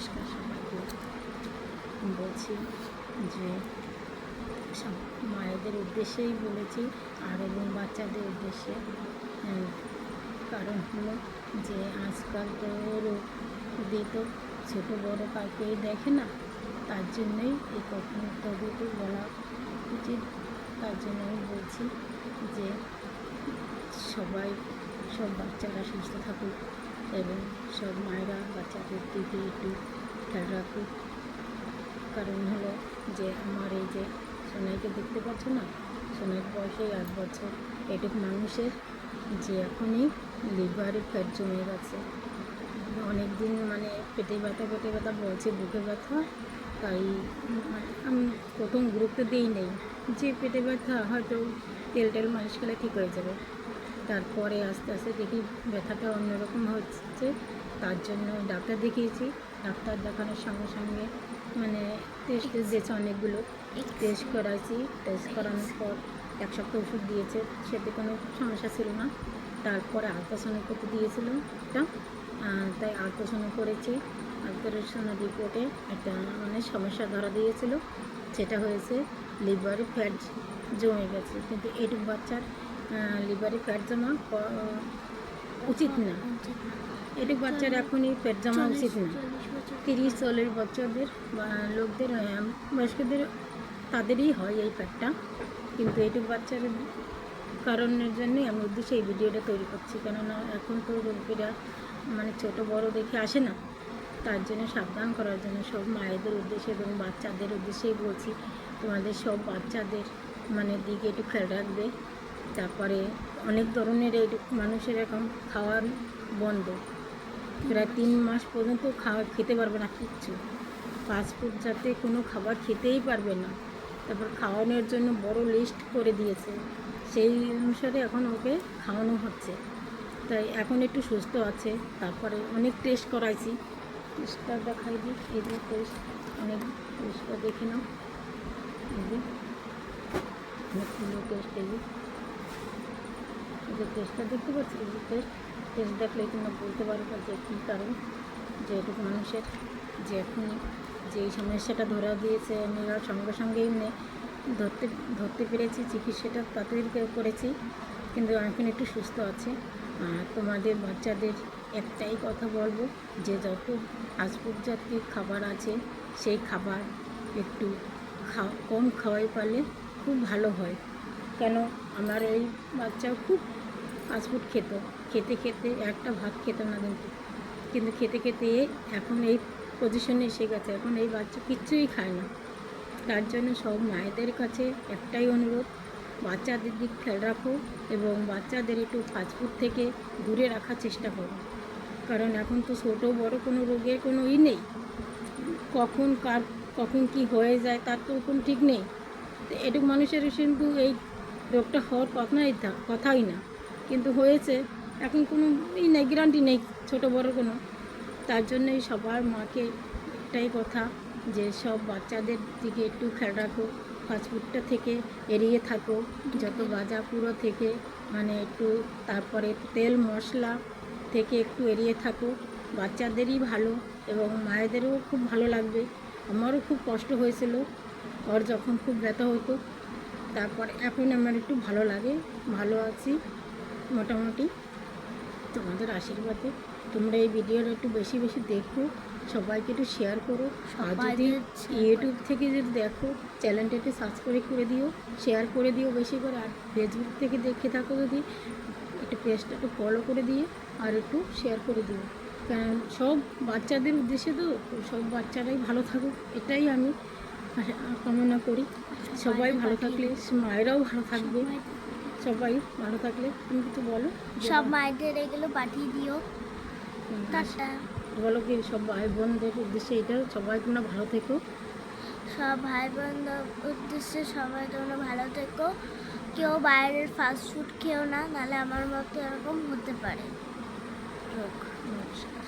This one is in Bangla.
নমস্কার সবাইকে। বলছি যে সব মায়েদের উদ্দেশ্যেই বলেছি আর এবং বাচ্চাদের উদ্দেশ্যে। কারণ হলো যে আজকাল তো রোগে তো ছোটো বড়ো কাউকেই দেখে না, তার জন্যই এই তবে তো বলা উচিত। তার জন্য আমি বলছি যে সব বাচ্চারা সুস্থ থাকুক এবং সব মায়েরা বাচ্চাদের দিকে একটু খেয়াল রাখুক। কারণ হলো যে আমার এই যে সোনাইকে দেখতে পাচ্ছ না, সোনাইয়ের বয়সে 8 বছর। এটুকু মানুষের যে এখনই লিভারে ফ্যাট জমে গেছে। অনেক দিন মানে পেটে ব্যথা বলছে, বুকে ব্যথা। তাই আমি প্রথম গুরুত্ব দিই নেই যে পেটে ব্যথা হয়তো তেল মালিশ করলে ঠিক হয়ে যাবে। তারপরে আস্তে আস্তে দেখি ব্যথাটা অন্যরকম হচ্ছে, তার জন্য ডাক্তার দেখিয়েছি। ডাক্তার দেখানোর সঙ্গে সঙ্গে মানে টেস্ট দিয়েছে, অনেকগুলো টেস্ট করাইছি। টেস্ট করানোর পর 1 সপ্তাহ ওষুধ দিয়েছে, সেতে কোনো সমস্যা ছিল না। তারপরে আলট্রাসাউন্ড করতে দিয়েছিল একটা, তাই আলট্রাসাউন্ড করেছি। আলট্রাসাউন্ড রিপোর্টে একটা মানে সমস্যা ধরা দিয়েছিল, সেটা হয়েছে লিভারে ফ্যাট জমে গেছে। কিন্তু এইটুকু বাচ্চার লিভারে ফ্যাট জমা উচিত না। এটুকু বাচ্চার এখনই পেট জমা উচিত না। 30-40 বছরদের লোকদের, বয়স্কদের, তাদেরই হয় এই ফ্যাটটা। কিন্তু এইটুকু বাচ্চার কারণের জন্যই আমি উদ্দেশ্যে এই ভিডিওটা তৈরি করছি। কেননা এখন তো রোগীরা মানে ছোটো বড়ো দেখে আসে না, তার জন্য সাবধান করার জন্য সব মায়েদের উদ্দেশ্যে এবং বাচ্চাদের উদ্দেশ্যেই বলছি, তোমাদের সব বাচ্চাদের মানে দিকে একটু খেয়াল রাখবে। তারপরে অনেক ধরনের এই মানুষের এখন খাওয়ার বন্ধ, প্রায় 3 মাস পর্যন্ত খেতে পারবে না কিচ্ছু। ফাস্টফুড যাতে কোনো খাবার খেতেই পারবে না। তারপর খাওয়ানোর জন্য বড় লিস্ট করে দিয়েছে, সেই অনুসারে এখন ওকে খাওয়ানো হচ্ছে। তাই এখন একটু সুস্থ আছে। তারপরে অনেক টেস্ট করাইছি, টেস্টটা দেখাই দিই। এই যে টেস্ট, অনেক টেস্টটা দেখে নাও। এই যে অনেকগুলো টেস্ট, এই যে টেস্টটা দেখতে পাচ্ছি। এই যে টেস্ট দেখলেই তোমরা বলতে পারবে যে কী কারণ, যে এটুকু মানুষের যে এখনই যে এই সমস্যাটা ধরা দিয়েছে। আমি সঙ্গে সঙ্গেই ধরতে পেরেছি, চিকিৎসাটা তাদেরকে করেছি, কিন্তু এখন একটু সুস্থ আছে। আর তোমাদের বাচ্চাদের একটাই কথা বলবো যে যত ফাস্টফুড জাতীয় খাবার আছে সেই খাবার একটু কম খাওয়াই পারলে খুব ভালো হয়। কেন আমার এই বাচ্চাও খুব ফাস্টফুড খেতে একটা ভাত খেত না, কিন্তু খেতে এখন এই পজিশনে এসে গেছে। এখন এই বাচ্চা কিচ্ছুই খায় না। তার জন্য সব মায়েদের কাছে একটাই অনুরোধ, বাচ্চাদের দিক খেয়াল রাখো এবং বাচ্চাদের একটু ফাস্টফুড থেকে দূরে রাখার চেষ্টা করো। কারণ এখন তো ছোটো বড়ো কোনো রোগের কোনো নেই, কখন কি হয়ে যায় তার তো কোনো ঠিক নেই। তো এটুকু মানুষের কিন্তু এই রোগটা হওয়ার কথাই না, কিন্তু হয়েছে। এখন কোনো নেই, গ্যারান্টি নেই ছোটো বড়ো কোনো। তার জন্যই সবার মাকে একটাই কথা যে সব বাচ্চাদের দিকে একটু খেয়াল রাখো, ফাস্টফুডটা থেকে এড়িয়ে থাকো, যত ভাজা পুরো থেকে মানে একটু, তারপরে তেল মশলা থেকে একটু এড়িয়ে থাকো। বাচ্চাদেরই ভালো এবং মায়েদেরও খুব ভালো লাগবে। আমারও খুব কষ্ট হয়েছিল ওর যখন খুব ব্যথা হতো, তারপর এখন আমার একটু ভালো লাগে, ভালো আছি মোটামুটি। তোমাদের আশীর্বাদে তোমরা এই ভিডিওটা একটু বেশি দেখো, সবাইকে একটু শেয়ার করো। আর যদি ইউটিউব থেকে যদি দেখো, চ্যানেলটা একটু সাবস্ক্রাইব করে দিও, শেয়ার করে দিও বেশি করে। আর ফেসবুক থেকে দেখে থাকো যদি একটু পেজটা একটু ফলো করে দিয়ে আর একটু শেয়ার করে দিও। কারণ সব বাচ্চাদের উদ্দেশ্যে তো, সব বাচ্চারাই ভালো থাকুক এটাই আমি কামনা করি। সবাই ভালো থাকলে মায়েরাও ভালো থাকবে। সবাই ভালো থাকলে, তুমি কিছু বলো। সব মায়েদের এগুলো পাঠিয়ে দিও। টাটা। বলো কি সব ভাই বোনদের উদ্দেশ্যে এটা, সবাই তোমরা ভালো থেকো। সব ভাই বোনদের উদ্দেশ্যে সবাই তোমরা ভালো থেকো। কেউ বাইরের ফাস্টফুড খেও না, নাহলে আমার মতো এরকম হতে পারে রোগ। নমস্কার।